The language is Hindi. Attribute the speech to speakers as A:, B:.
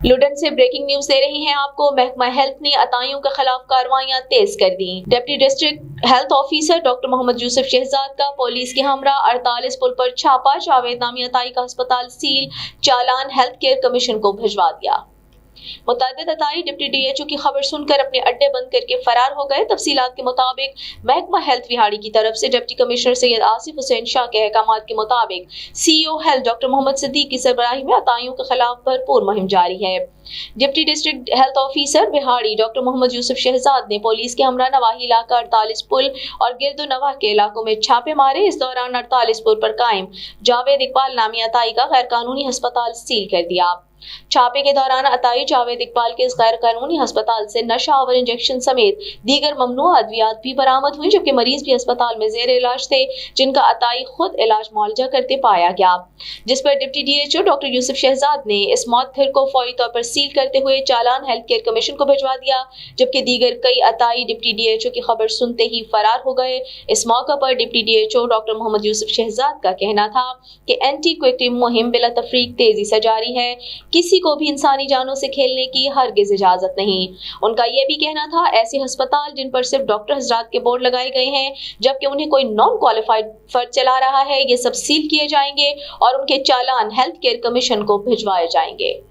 A: लुडन से ब्रेकिंग न्यूज दे रही हैं आपको। महकमा हेल्थ ने अताइयों के खिलाफ कार्रवाइयां तेज कर दी। Deputy district health officer doctor Mohammad Yusuf Shahzad का पुलिस के हमरा 48 पुल पर छापा। जावेद नामी अताई का अस्पताल सील, चालान हेल्थ केयर कमीशन को भिजवा दिया। मुतअद्दिद अताई डिप्टी डीएचओ की खबर सुनकर अपने अड्डे बंद करके फरार हो गए। तफसीलात के मुताबिक महकमा हेल्थ विहाड़ी की तरफ से डिप्टी कमिश्नर सैयद आसिफ हुसैन शाह के अहकामात के मुताबिक CEO health doctor Mohammad Siddique की सरबराही में अताइयों के खिलाफ भरपूर मुहिम जारी है। डिप्टी डिस्ट्रिक्ट हेल्थ ऑफिसर बिहाड़ी डॉक्टर मोहम्मद यूसुफ शहजाद ने पुलिस के हमरा नवाही इलाका 48 पुल और गिरदो नवाह के इलाकों में छापे मारे। इस दौरान 48 पुल पर कायम जावेद इकबाल नामी अताई का गैर कानूनी अस्पताल सील कर दिया। छापे के दौरान अताई जावेद इकबाल के इस गैर कानूनी अस्पताल से नशा आवर इंजेक्शन समेत दीगर ममनू अद्वियात भी बरामद हुई, जबकि मरीज भी अस्पताल में जेर इलाज थे, जिनका अताई खुद इलाज मुआवजा करते पाया गया, जिस पर deputy DHO doctor Yousuf Shahzad ने इस मौत को फौरी तौर पर सील करते हुए चालान हेल्थ केयर कमीशन को भिजवा दिया, जबकि दीगर कई अताई डिप्टी डीएचओ की खबर सुनते ही फरार हो गए। इस मौके पर deputy DHO doctor Mohammad Yusuf Shahzad का कहना था कि एंटी क्विक मुहिम बिला तफरीक तेजी से जारी है, किसी को भी इंसानी जानों से खेलने की हरगिज इजाजत नहीं। उनका यह भी कहना था ऐसे अस्पताल जिन पर सिर्फ डॉक्टर हजरात के बोर्ड लगाए गए हैं, जबकि उन्हें कोई नॉन क्वालिफाइड फर्द चला रहा है, ये सब सील किए जाएंगे और उनके चालान हेल्थ केयर कमीशन को भिजवाए जाएंगे।